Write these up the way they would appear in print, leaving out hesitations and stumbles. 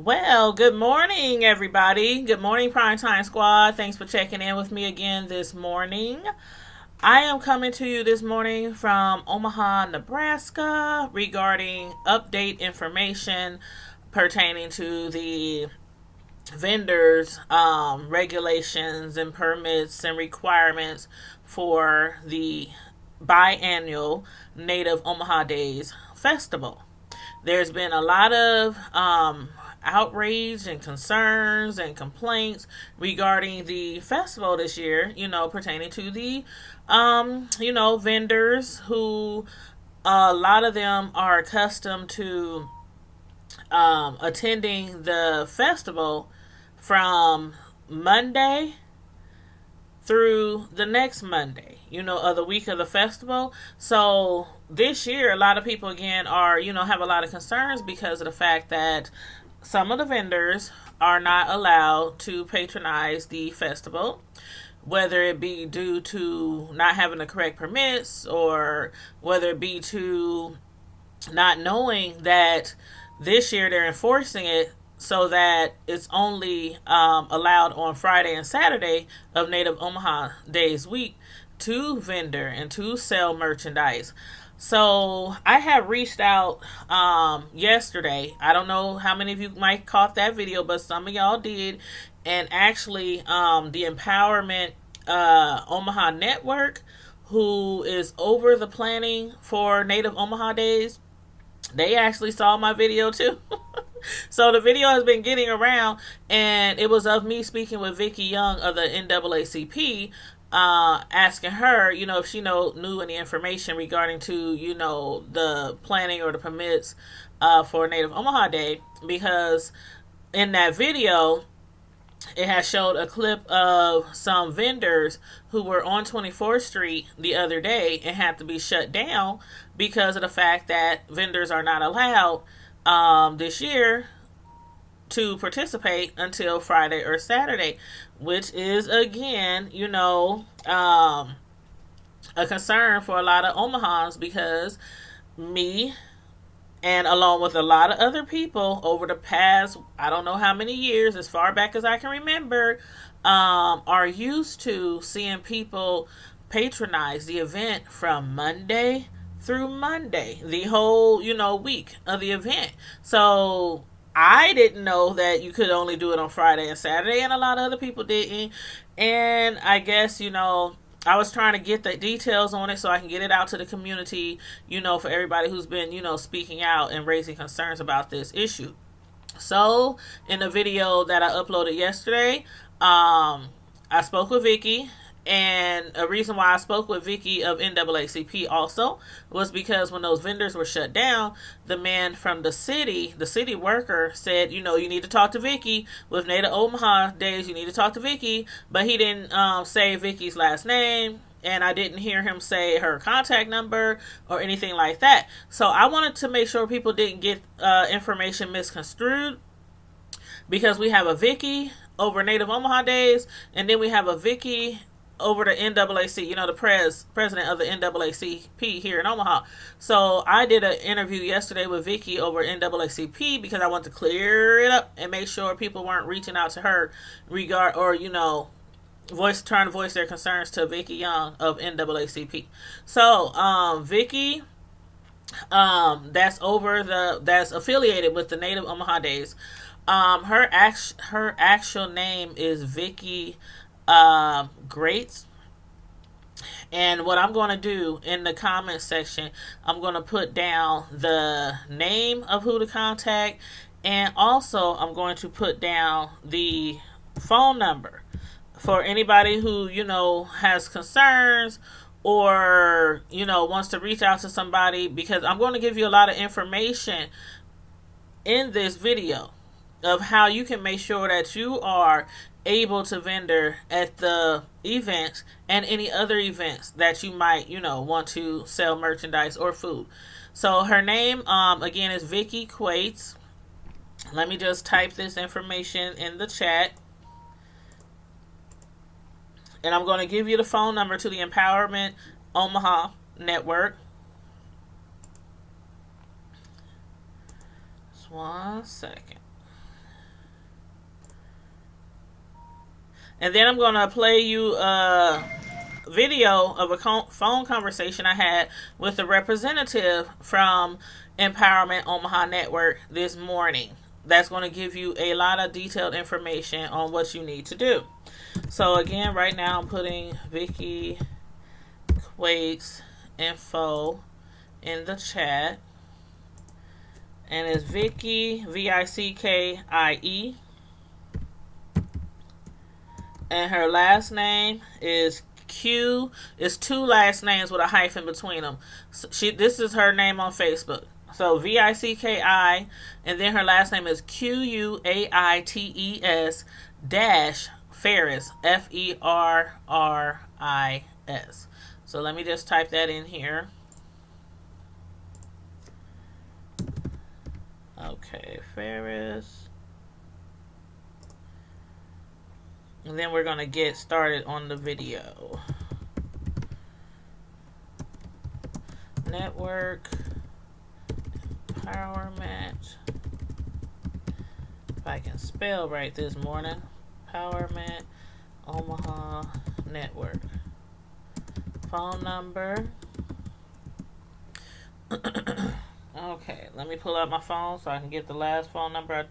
Well, good morning, everybody. Good morning, Primetime Squad. Thanks for checking in with me again this morning. I am coming to you this morning from Omaha, Nebraska, regarding update information pertaining to the vendors, regulations, and permits and requirements for the biannual Native Omaha Days Festival. There's been a lot of outrage and concerns and complaints regarding the festival this year, pertaining to the, vendors who a lot of them are accustomed to attending the festival from Monday through the next Monday, of the week of the festival. So this year, a lot of people again are, have a lot of concerns because of the fact that some of the vendors are not allowed to patronize the festival, whether it be due to not having the correct permits or whether it be to not knowing that this year they're enforcing it so that it's only allowed on Friday and Saturday of Native Omaha Days week to vendor and to sell merchandise. So I have reached out yesterday. I don't know how many of you might caught that video, but some of y'all did. And actually, the Empowerment Omaha Network, who is over the planning for Native Omaha Days, they actually saw my video too. So the video has been getting around, and it was of me speaking with Vicky Young of the NAACP, asking her, if she knew any information regarding to, the planning or the permits for Native Omaha Day, because in that video, it has showed a clip of some vendors who were on 24th Street the other day and had to be shut down because of the fact that vendors are not allowed this year to participate until Friday or Saturday, which is again, a concern for a lot of Omahans, because me and along with a lot of other people over the past, I don't know how many years, as far back as I can remember, are used to seeing people patronize the event from Monday through Monday, the whole, week of the event. So I didn't know that you could only do it on Friday and Saturday, and a lot of other people didn't. And I guess, I was trying to get the details on it so I can get it out to the community, for everybody who's been, speaking out and raising concerns about this issue. So in the video that I uploaded yesterday, I spoke with Vicky. And a reason why I spoke with Vicky of NAACP also was because when those vendors were shut down, the man from the city worker said, you need to talk to Vicky. With Native Omaha Days, you need to talk to Vicky. But he didn't say Vicky's last name, and I didn't hear him say her contact number or anything like that. So I wanted to make sure people didn't get information misconstrued, because we have a Vicky over Native Omaha Days, and then we have a Vicky over the NAAC, the president of the NAACP here in Omaha. So I did an interview yesterday with Vicky over NAACP because I want to clear it up and make sure people weren't reaching out to her trying to voice their concerns to Vicky Young of NAACP. So Vicky, that's affiliated with the Native Omaha Days. Her actual name is Vicky Greats. And what I'm going to do in the comment section, I'm going to put down the name of who to contact, and also I'm going to put down the phone number for anybody who has concerns or wants to reach out to somebody, because I'm going to give you a lot of information in this video of how you can make sure that you are able to vendor at the events and any other events that you might, want to sell merchandise or food. So her name, again, is Vicky Quates. Let me just type this information in the chat. And I'm going to give you the phone number to the Empowerment Omaha Network. Just one second. And then I'm going to play you a video of a phone conversation I had with a representative from Empowerment Omaha Network this morning. That's going to give you a lot of detailed information on what you need to do. So again, right now I'm putting Vicky Quake's info in the chat. And it's Vicky, Vickie. And her last name is Q. It's two last names with a hyphen between them. So this is her name on Facebook. So Vicki, and then her last name is Quaites dash Ferris, Ferris. So let me just type that in here. Okay, Ferris. And then we're going to get started on the video. Network Empowerment. If I can spell right this morning. Empowerment Omaha Network. Phone number. Okay, let me pull out my phone so I can get the last phone number I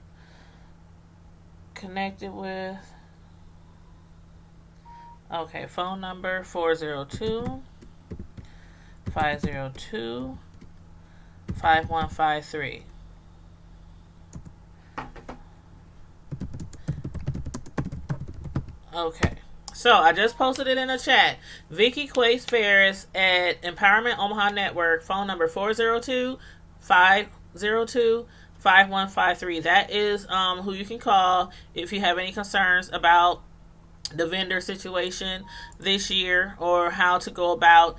connected with. Okay, phone number 402-502-5153. Okay, so I just posted it in the chat. Vicky Quace Ferris at Empowerment Omaha Network, phone number 402-502-5153. That is who you can call if you have any concerns about the vendor situation this year, or how to go about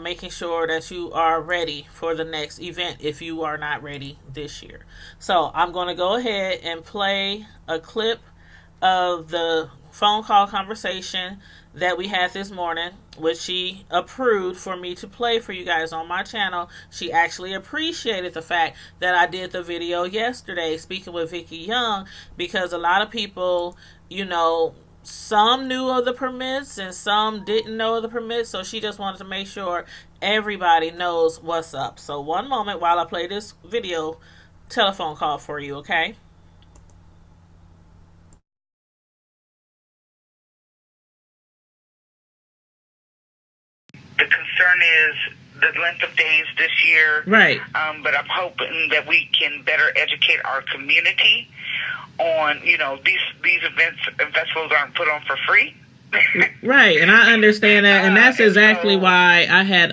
making sure that you are ready for the next event if you are not ready this year. So I'm going to go ahead and play a clip of the phone call conversation that we had this morning, which she approved for me to play for you guys on my channel. She actually appreciated the fact that I did the video yesterday speaking with Vicky Young, because a lot of people, some knew of the permits and some didn't know of the permits, so she just wanted to make sure everybody knows what's up. So one moment while I play this video telephone call for you, okay? The concern is the length of days this year. Right. But I'm hoping that we can better educate our community on, these events and festivals aren't put on for free. Right, and I understand that, and that's exactly why I had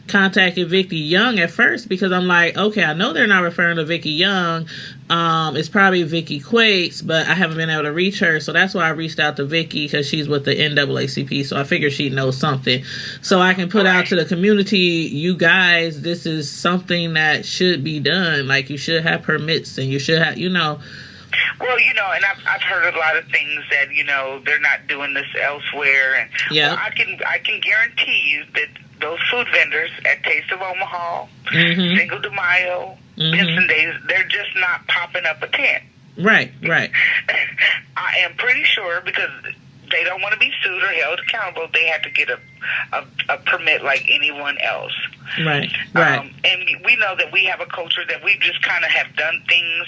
contacted Vicky Young at first, because I'm like, okay, I know they're not referring to Vicky Young. It's probably Vicky Quates, but I haven't been able to reach her, so that's why I reached out to Vicky, because she's with the NAACP, so I figured she'd know something. So I can put out to the community, you guys, this is something that should be done. Like, you should have permits, and you should have, Well, and I've heard a lot of things that, they're not doing this elsewhere. And well, I can guarantee you that those food vendors at Taste of Omaha, Cinco de Mayo, Vincent Days, they're just not popping up a tent. Right. I am pretty sure, because they don't want to be sued or held accountable, they have to get a permit like anyone else. Right. And we know that we have a culture that we just kind of have done things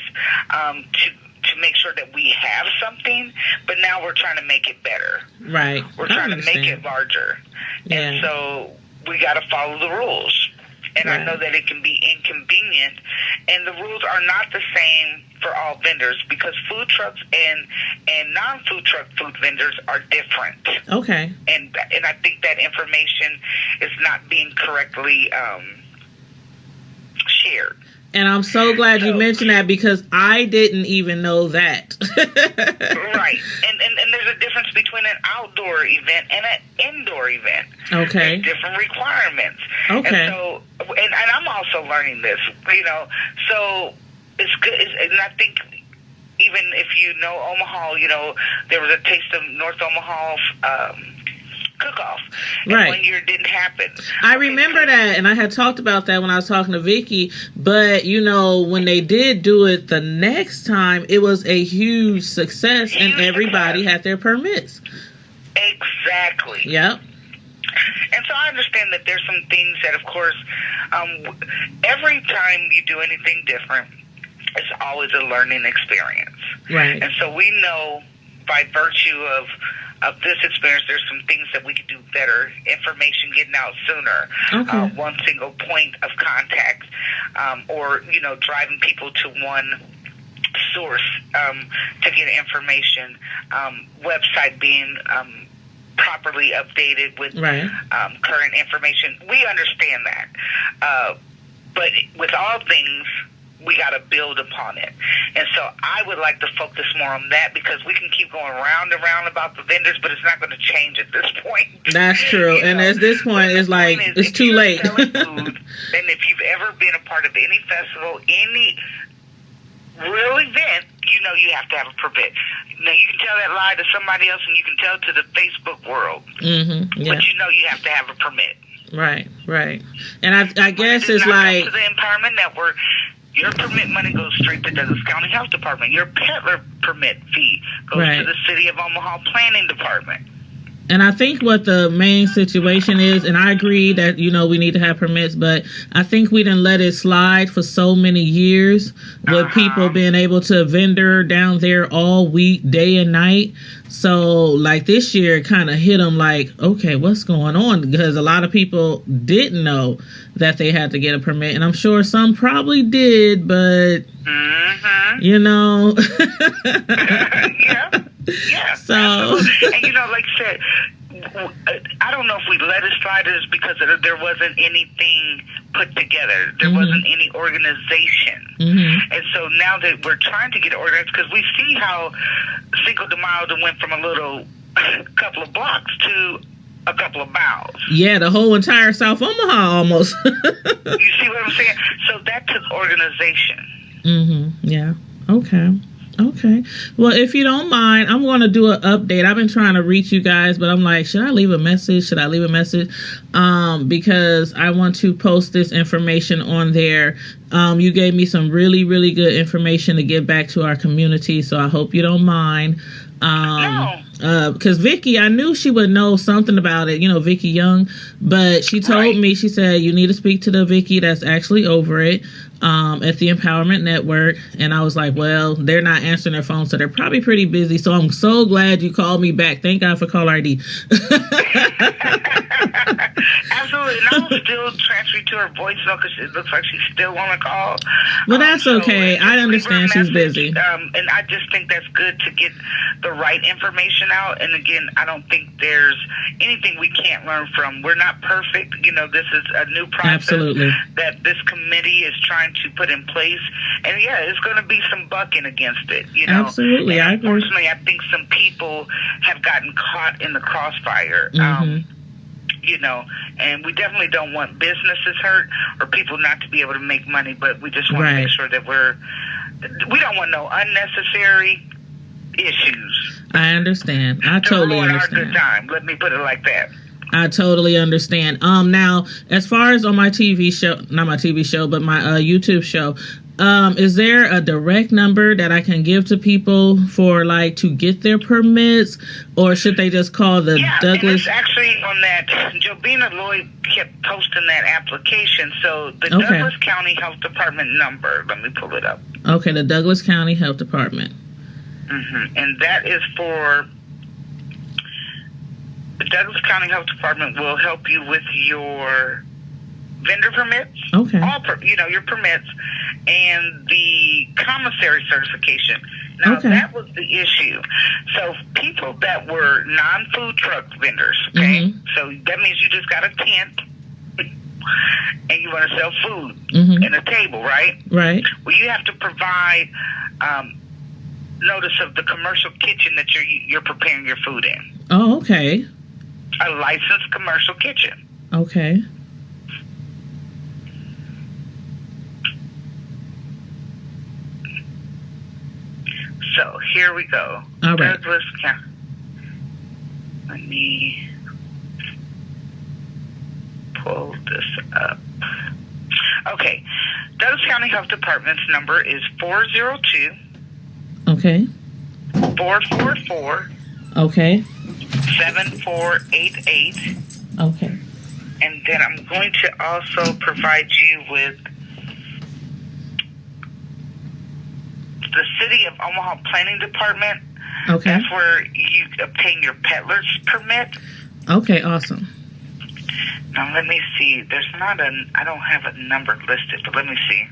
to make sure that we have something, but now we're trying to make it better. Right. We're trying to make it larger. Yeah. And so we got to follow the rules. And I know that it can be inconvenient, and the rules are not the same for all vendors, because food trucks and non-food truck food vendors are different. Okay. And I think that information is not being correctly shared. And I'm so glad you mentioned that, because I didn't even know that. Right. And there's a difference between an outdoor event and an indoor event. Okay. There's different requirements. Okay. And so, and I'm also learning this, so it's good. And I think even if you know Omaha, there was a Taste of North Omaha cook-off. And one year it didn't happen. I remember that, and I had talked about that when I was talking to Vicky. But, when they did do it the next time, it was a huge success, and everybody had their permits. Exactly. Yep. And so I understand that there's some things that, of course, every time you do anything different, it's always a learning experience. Right. And so we know by virtue of this experience, there's some things that we could do better. Information getting out sooner. Okay. One single point of contact, or, driving people to one source to get information. Website being properly updated with current information. We understand that. But with all things, we got to build upon it. And so I would like to focus more on that, because we can keep going round and round about the vendors, but it's not going to change at this point. That's true. And at this point, it's like, it's too late. Food, and if you've ever been a part of any festival, any real event, you have to have a permit. Now, you can tell that lie to somebody else, and you can tell it to the Facebook world. Mm-hmm. Yeah. But you have to have a permit. Right. And I guess it's like, to the Empowerment Network, your permit money goes straight to Douglas County Health Department. Your peddler permit fee goes to the City of Omaha Planning Department. And I think what the main situation is, and I agree that, we need to have permits, but I think we didn't let it slide for so many years with people being able to vendor down there all week, day and night. So, like, this year, it kind of hit them like, okay, what's going on? Because a lot of people didn't know that they had to get a permit. And I'm sure some probably did, but, Yeah. So, absolutely. And like I said, I don't know if we let it slide is because there wasn't anything put together. There wasn't any organization. And so now that we're trying to get it organized, because we see how Cinco de Mayo went from a little couple of blocks to a couple of miles. Yeah, the whole entire South Omaha almost. You see what I'm saying? So that took organization. Yeah. Okay. Well, if you don't mind, I'm going to do an update. I've been trying to reach you guys, but I'm like, should I leave a message? Because I want to post this information on there. You gave me some really, really good information to give back to our community, so I hope you don't mind. Because Vicky, I knew she would know something about it, Vicky Young, but she told me, she said, you need to speak to the Vicky that's actually over it, at the Empowerment Network. And I was like, well, they're not answering their phone, so they're probably pretty busy. So I'm so glad you called me back. Thank God for call ID. Absolutely. And I will still transfer to her voicemail because it looks like she's still on the call. Well, that's okay. I understand she's busy. And I just think that's good to get the right information out. And again, I don't think there's anything we can't learn from. We're not perfect. This is a new process that this committee is trying to put in place. And yeah, it's going to be some bucking against it. Absolutely. And unfortunately, I think some people have gotten caught in the crossfire. And we definitely don't want businesses hurt or people not to be able to make money, but we just want to make sure that we don't want no unnecessary issues. I understand. I totally understand. Our good time. Let me put it like that. I totally understand. Now, as far as on my TV show, not my TV show, but my YouTube show, is there a direct number that I can give to people for to get their permits, or should they just call the Douglas? And it's actually on that. Jobina Lloyd kept posting that application. So the Douglas County Health Department number. Let me pull it up. Okay, the Douglas County Health Department. And that is for the Douglas County Health Department will help you with your vendor permits, your permits, and the commissary certification. Now, that was the issue. So people that were non-food truck vendors, so that means you just got a tent and you want to sell food and a table, right? Right. Well, you have to provide notice of the commercial kitchen that you're preparing your food in. Oh, okay. A licensed commercial kitchen. Okay. So here we go. All right. Douglas County. pull this up. Okay. Douglas County Health Department's number is 402. Okay. 444. Okay. 7488. Okay. And then I'm going to also provide you with the City of Omaha Planning Department. Okay. That's where you obtain your peddler's permit. Okay, awesome. Now let me see. I don't have a number listed, but let me see.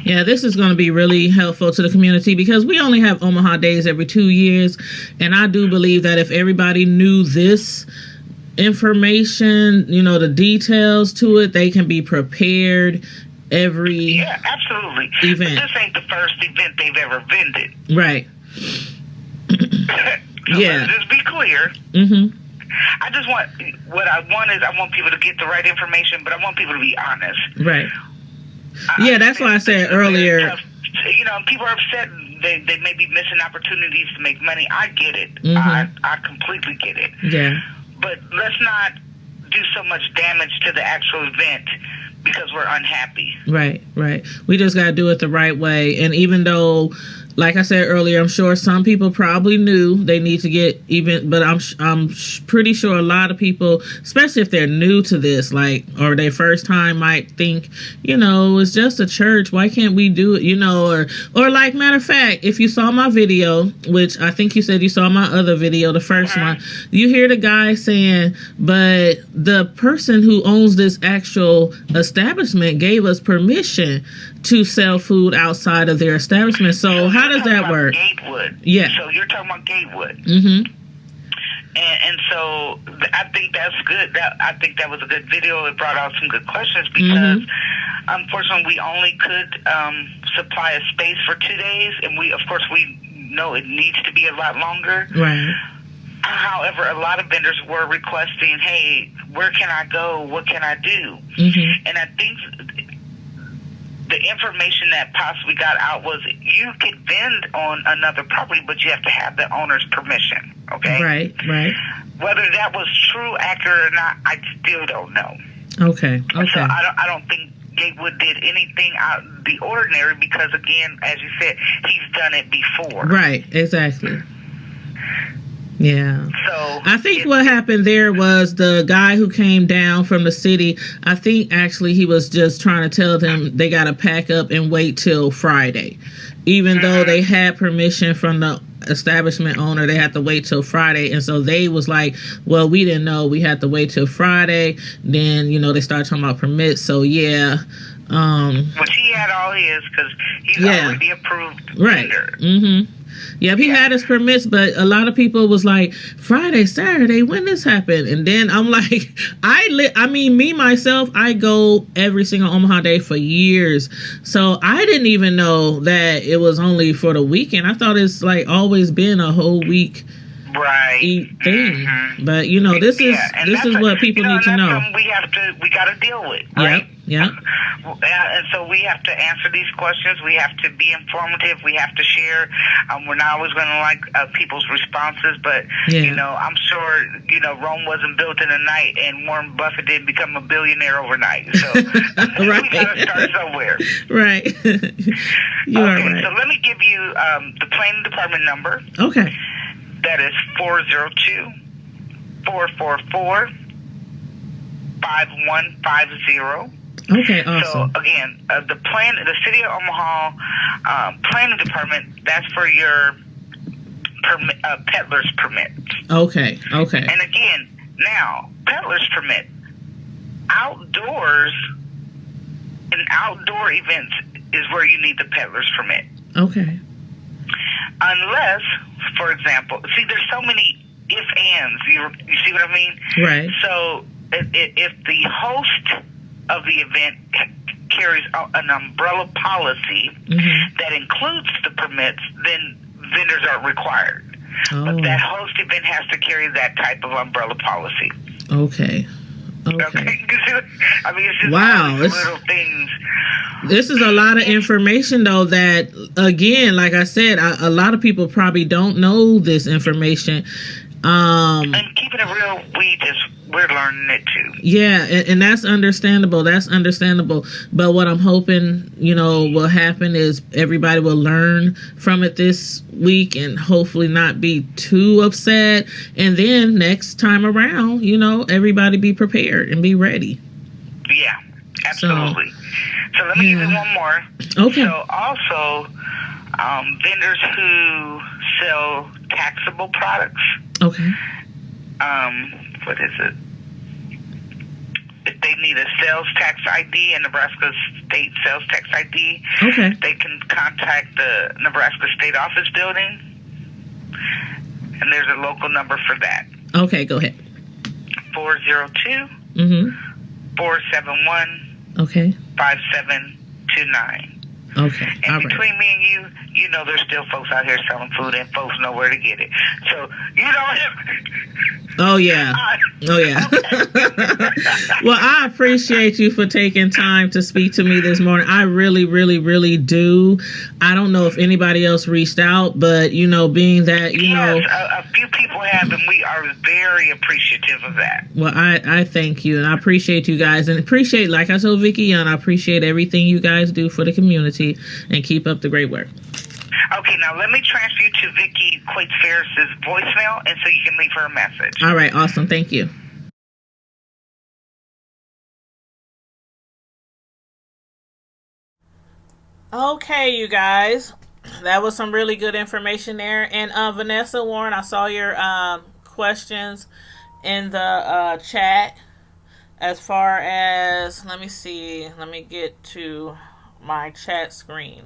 Yeah, this is going to be really helpful to the community because we only have Omaha Days every 2 years. And I do believe that if everybody knew this information, the details to it, they can be prepared every absolutely event. But this ain't the first event they've ever vended. Right. Let's just be clear. Mm-hmm. I want people to get the right information, but I want people to be honest. Right. That's why I said earlier. People are upset. They may be missing opportunities to make money. I get it. Mm-hmm. I completely get it. Yeah. But let's not do so much damage to the actual event because we're unhappy. Right. We just got to do it the right way. And even though, like I said earlier, I'm sure some people probably knew they need to get but I'm pretty sure a lot of people, especially if they're new to this, or their first time, might think, it's just a church. Why can't we do it? Or like, matter of fact, if you saw my video, which I think you said you saw my other video, the first one, you hear the guy saying, but the person who owns this actual establishment gave us permission to sell food outside of their establishment. So how does that work? Gatewood. Yeah. So you're talking about Gatewood. Mm-hmm. And so I think that's good. I think that was a good video. It brought out some good questions because unfortunately we only could supply a space for 2 days, and we know it needs to be a lot longer. Right. However, a lot of vendors were requesting, hey, where can I go? What can I do? Mm-hmm. And I think the information that possibly got out was you could vend on another property, but you have to have the owner's permission. Okay. Right. Whether that was true, accurate, or not, I still don't know. Okay. So I don't think Gatewood did anything out of the ordinary because, again, as you said, he's done it before. Right. Exactly. Yeah. So I think what happened there was the guy who came down from the city, I think actually he was just trying to tell them they got to pack up and wait till Friday. Even though they had permission from the establishment owner, they had to wait till Friday. And so they was like, well, we didn't know we had to wait till Friday. Then, they started talking about permits. So, yeah. Which he had all his because he's already approved vendor. Right. Mm-hmm. Yep, he had his permits, but a lot of people was like, Friday, Saturday, when this happened? And then I'm like, me, myself, I go every single Omaha Day for years. So I didn't even know that it was only for the weekend. I thought it's always been a whole week thing. Mm-hmm. But this is what people need to know. We got to deal with, right? Yep. And so we have to answer these questions. We have to be informative. We have to share. We're not always going to like people's responses, but I'm sure Rome wasn't built in a night, and Warren Buffett didn't become a billionaire overnight. So right. We got to start somewhere. Right. You are right. So let me give you the planning department number. Okay. That is 402-444-5150. Okay, awesome. So again, the City of Omaha Planning Department, that's for your peddler's permit. Okay. And again, now, peddler's permit, outdoors and outdoor events is where you need the peddler's permit. Okay. Unless, for example, there's so many if-ands. You see what I mean? Right. So if the host of the event carries an umbrella policy that includes the permits, then vendors aren't required. But that host event has to carry that type of umbrella policy. Okay. I mean, it's just wow. little things. This is a lot of information, though, that, again, like I said, a lot of people probably don't know this information. And keeping it real, we're learning it too. Yeah, and that's understandable. That's understandable. But what I'm hoping, will happen is everybody will learn from it this week and hopefully not be too upset. And then next time around, everybody be prepared and be ready. Yeah, absolutely. So let me give you one more. Okay. So also, vendors who sell taxable products. Okay. What is it? If they need a sales tax ID, a Nebraska State sales tax ID, okay, they can contact the Nebraska State Office Building, and there's a local number for that. Okay, go ahead. 402 471 okay 5729. Okay. And between me and you, there's still folks out here selling food, and folks know where to get it. So you don't have. Oh yeah. Oh yeah. Well, I appreciate you for taking time to speak to me this morning. I really, really, really do. I don't know if anybody else reached out, but being that yes, a few people have, and we are very appreciative of that. Well, I thank you, and I appreciate you guys, and appreciate, like I told Vicky, and I appreciate everything you guys do for the community, and keep up the great work. Okay, now let me transfer you to Vicky Quates-Ferris's voicemail, and so you can leave her a message. All right, awesome. Thank you. Okay, you guys. That was some really good information there. And Vanessa Warren, I saw your questions in the chat as far as, let me see, let me get to my chat screen.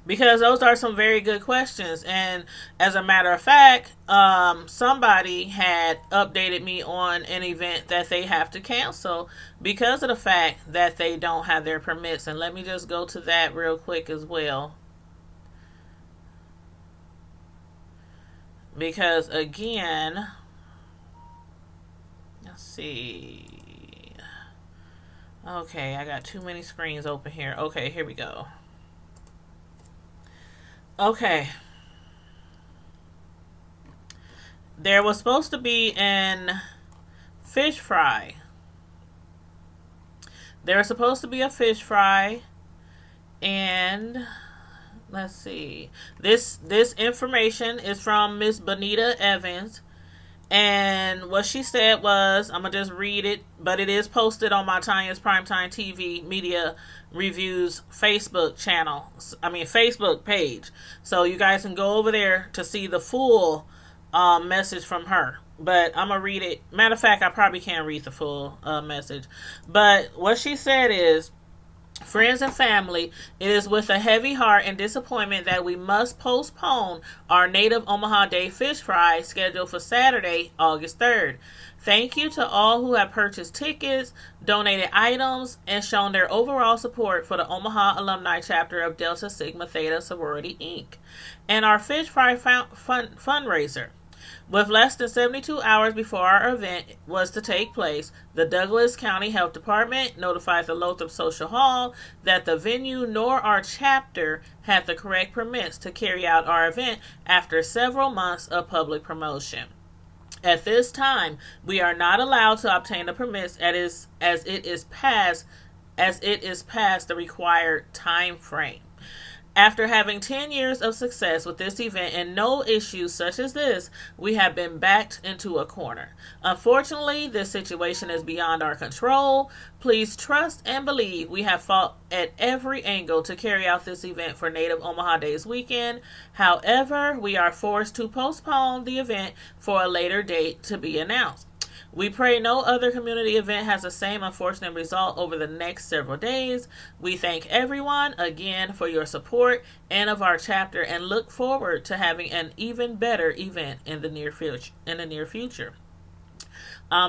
Because those are some very good questions. And as a matter of fact, somebody had updated me on an event that they have to cancel because of the fact that they don't have their permits. And let me just go to that real quick as well. Because again, let's see. Okay, I got too many screens open here. Okay, here we go. Okay. There was supposed to be an fish fry. There was supposed to be a fish fry, and let's see. This information is from Miss Bonita Evans, and what she said was, I'm gonna just read it, but it is posted on my Tanya's Primetime TV Media Reviews Facebook page. So you guys can go over there to see the full message from her. But I'm going to read it. Matter of fact, I probably can't read the full message. But what she said is, friends and family, it is with a heavy heart and disappointment that we must postpone our Native Omaha Day fish fry scheduled for Saturday, August 3rd. Thank you to all who have purchased tickets, donated items, and shown their overall support for the Omaha Alumni Chapter of Delta Sigma Theta Sorority, Inc. and our Fish Fry fundraiser. With less than 72 hours before our event was to take place, the Douglas County Health Department notified the Lothrop Social Hall that the venue nor our chapter had the correct permits to carry out our event after several months of public promotion. At this time, we are not allowed to obtain the permits as it is past the required time frame. After having 10 years of success with this event and no issues such as this, we have been backed into a corner. Unfortunately, this situation is beyond our control. Please trust and believe we have fought at every angle to carry out this event for Native Omaha Days weekend. However, we are forced to postpone the event for a later date to be announced. We pray no other community event has the same unfortunate result over the next several days. We thank everyone again for your support and of our chapter and look forward to having an even better event in the near future.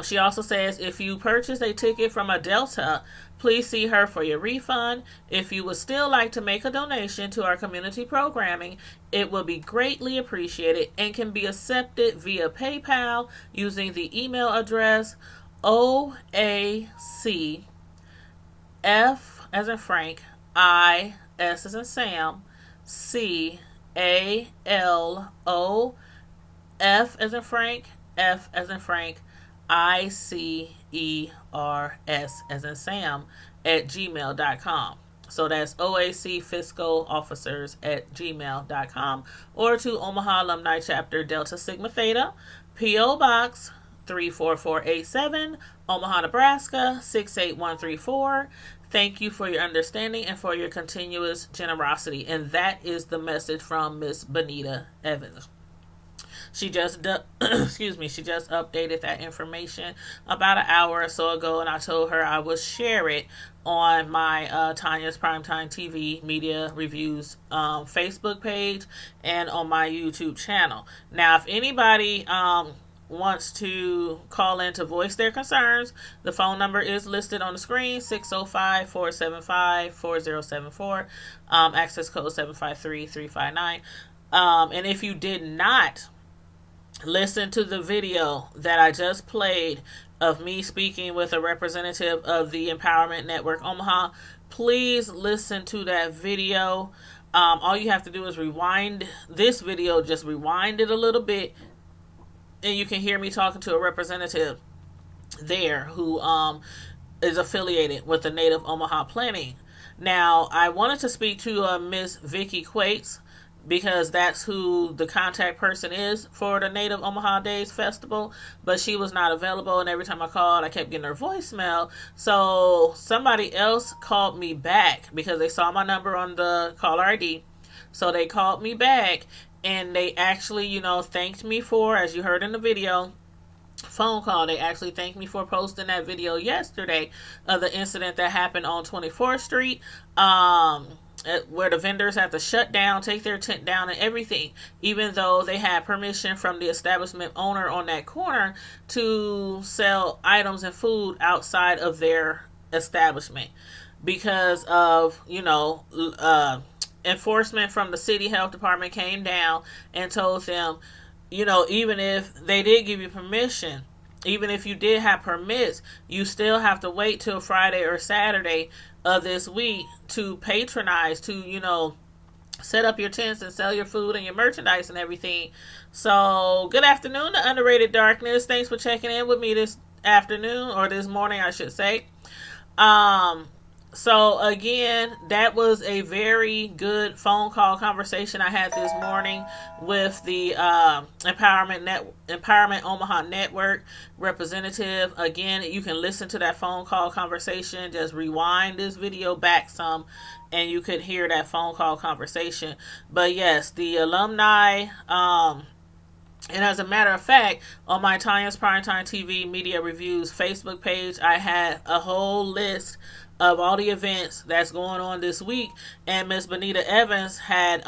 She also says, if you purchase a ticket from a Delta, please see her for your refund. If you would still like to make a donation to our community programming, it will be greatly appreciated and can be accepted via PayPal using the email address OACF, as in Frank, I, S as in Sam, C, A, L, O, F as in Frank, F as in Frank, ICERS as in Sam at gmail.com. So that's OAC Fiscal Officers at gmail.com, or to Omaha Alumni Chapter Delta Sigma Theta, P.O. Box 34487, Omaha, Nebraska 68134. Thank you for your understanding and for your continuous generosity. And that is the message from Miss Benita Evans. She just she just updated that information about an hour or so ago, and I told her I would share it on my Tanya's Primetime TV Media Reviews Facebook page and on my YouTube channel. Now, if anybody wants to call in to voice their concerns, the phone number is listed on the screen, 605-475-4074, access code 753359. And if you did not listen to the video that I just played of me speaking with a representative of the Empowerment Network Omaha, please listen to that video. All you have to do is rewind this video, just rewind it a little bit, and you can hear me talking to a representative there who is affiliated with the Native Omaha Planning. Now, I wanted to speak to Miss Vicky Quates, because that's who the contact person is for the Native Omaha Days Festival, but she was not available, and every time I called, I kept getting her voicemail. So somebody else called me back because they saw my number on the caller ID. So they called me back, and they actually, thanked me for, as you heard in the video, phone call. They actually thanked me for posting that video yesterday of the incident that happened on 24th Street. Where the vendors had to shut down, take their tent down and everything, even though they had permission from the establishment owner on that corner to sell items and food outside of their establishment because of, enforcement from the city health department came down and told them, even if they did give you permission, even if you did have permits, you still have to wait till Friday or Saturday of this week to patronize, to, set up your tents and sell your food and your merchandise and everything. So, good afternoon to Underrated Darkness. Thanks for checking in with me this afternoon, or this morning, I should say. So again, that was a very good phone call conversation I had this morning with the Empowerment Omaha Network representative. Again, you can listen to that phone call conversation. Just rewind this video back some, and you could hear that phone call conversation. But yes, the alumni. And as a matter of fact, on my Tanya's Primetime TV Media Reviews Facebook page, I had a whole list of all the events that's going on this week, and Miss Benita Evans had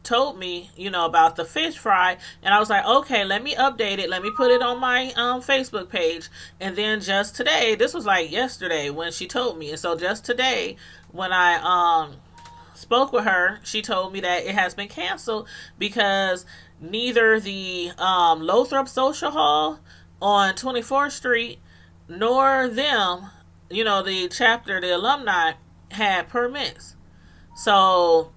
told me, about the fish fry, and I was like, okay, let me update it, let me put it on my Facebook page. And then just today, this was like yesterday when she told me, and so just today when I spoke with her, she told me that it has been canceled because neither the Lothrop Social Hall on 24th Street nor them, the chapter, the alumni, had permits. So,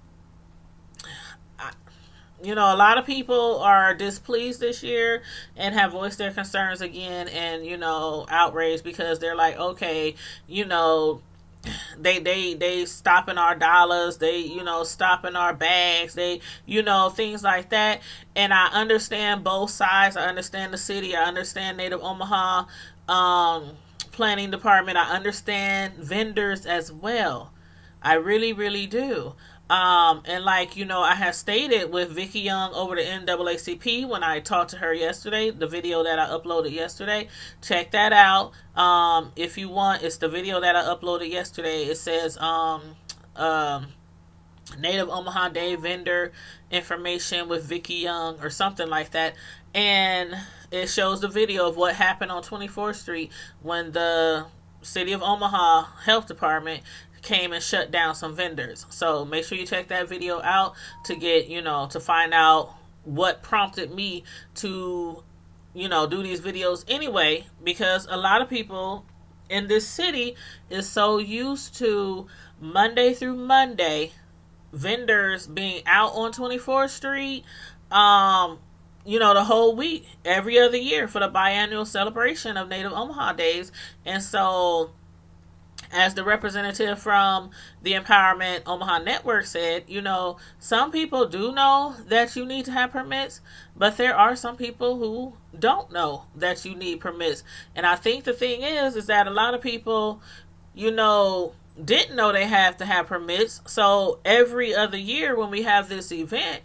a lot of people are displeased this year and have voiced their concerns again and, outraged because they're like, okay, they stopping our dollars, they stopping our bags, they things like that. And I understand both sides. I understand the city, I understand Native Omaha planning department, I understand vendors as well. I really, really do. And like, I had stated with Vicky Young over the NAACP when I talked to her yesterday, the video that I uploaded yesterday, check that out. If you want, it's the video that I uploaded yesterday. It says, Native Omaha Day vendor information with Vicky Young or something like that. And it shows the video of what happened on 24th Street when the City of Omaha Health Department came and shut down some vendors. So make sure you check that video out to get, to find out what prompted me to, do these videos anyway, because a lot of people in this city is so used to Monday through Monday vendors being out on 24th Street, the whole week, every other year for the biannual celebration of Native Omaha Days. And so, as the representative from the Empowerment Omaha Network said, some people do know that you need to have permits, but there are some people who don't know that you need permits. And I think the thing is that a lot of people, didn't know they have to have permits. So every other year when we have this event,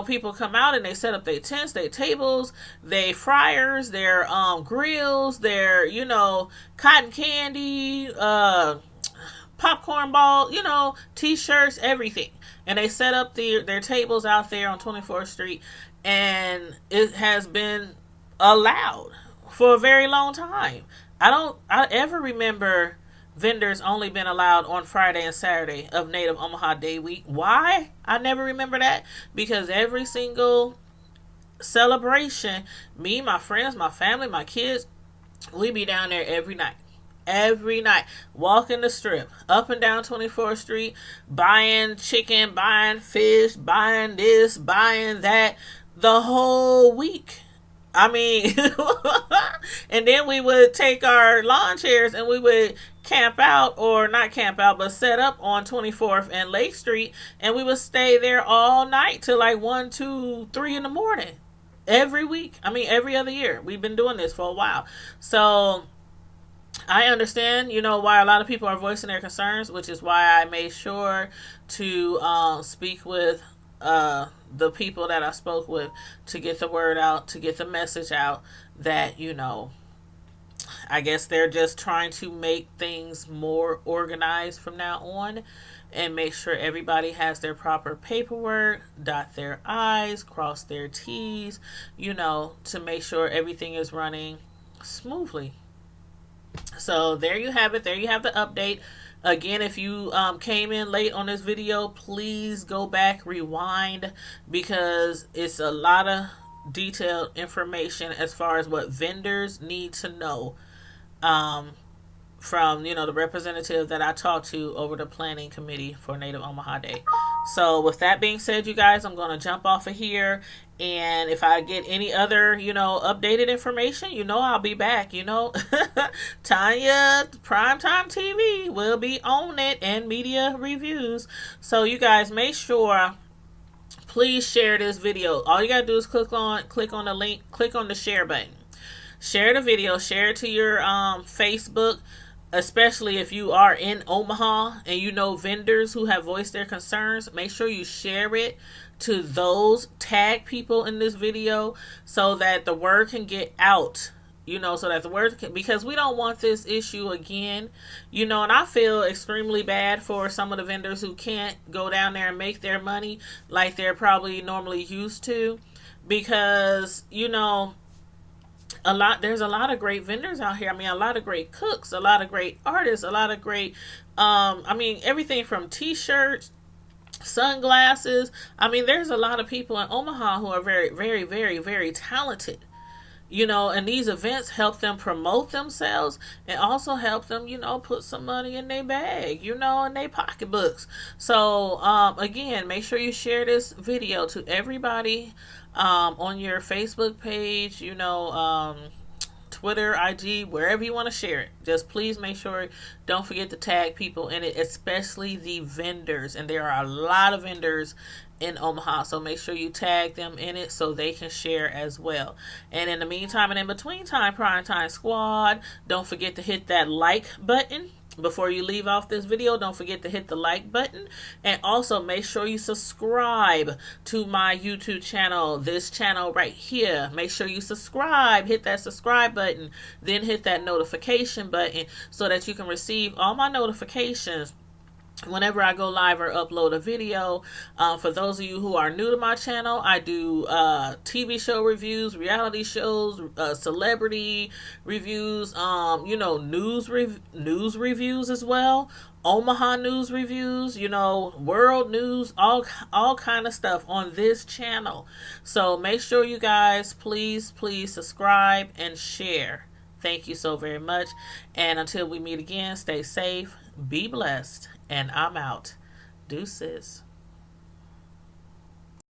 people come out and they set up their tents, their tables, their fryers, their grills, their, cotton candy, popcorn ball, t-shirts, everything. And they set up their tables out there on 24th Street, and it has been allowed for a very long time. I ever remember vendors only been allowed on Friday and Saturday of Native Omaha Day week. Why? I never remember that. Because every single celebration, me, my friends, my family, my kids, we be down there every night. Every night. Walking the strip, up and down 24th Street, buying chicken, buying fish, buying this, buying that, the whole week. I mean, and then we would take our lawn chairs and we would camp out, or not camp out, but set up on 24th and Lake Street, and we would stay there all night till like 1, 2, 3 in the morning. Every week. I mean, every other year. We've been doing this for a while. So I understand, why a lot of people are voicing their concerns, which is why I made sure to speak with the people that I spoke with to get the word out, to get the message out that, I guess they're just trying to make things more organized from now on and make sure everybody has their proper paperwork, dot their I's, cross their T's, to make sure everything is running smoothly. So there you have it. There you have the update. Again, if you came in late on this video, please go back, rewind, because it's a lot of detailed information as far as what vendors need to know from, the representative that I talked to over the planning committee for Native Omaha Day. So with that being said, you guys, I'm going to jump off of here. And if I get any other, updated information, I'll be back, Tanya, Primetime TV will be on it, and media reviews. So you guys make sure, please share this video. All you got to do is click on the link, click on the share button. Share the video, share it to your Facebook, especially if you are in Omaha and vendors who have voiced their concerns. Make sure you share it to those, tag people in this video so that the word can get out, so that the word can, because we don't want this issue again, and I feel extremely bad for some of the vendors who can't go down there and make their money like they're probably normally used to, because, there's a lot of great vendors out here. I mean, a lot of great cooks, a lot of great artists, a lot of great, everything from t-shirts, sunglasses. I mean, there's a lot of people in Omaha who are very, very, very, very talented, and these events help them promote themselves and also help them, put some money in their bag, in their pocketbooks. So, again, make sure you share this video to everybody, on your Facebook page, Twitter, IG, wherever you want to share it. Just please make sure, don't forget to tag people in it, especially the vendors. And there are a lot of vendors in Omaha, so make sure you tag them in it so they can share as well. And in the meantime and in between time, Primetime Squad, don't forget to hit that like button. Before you leave off this video, don't forget to hit the like button, and also make sure you subscribe to my YouTube channel, this channel right here. Make sure you subscribe, hit that subscribe button, then hit that notification button so that you can receive all my notifications whenever I go live or upload a video. For those of you who are new to my channel, I do TV show reviews, reality shows, celebrity reviews, news reviews as well, Omaha news reviews, world news, all kind of stuff on this channel. So make sure you guys please subscribe and share. Thank you so very much. And until we meet again, stay safe, be blessed, and I'm out. Deuces.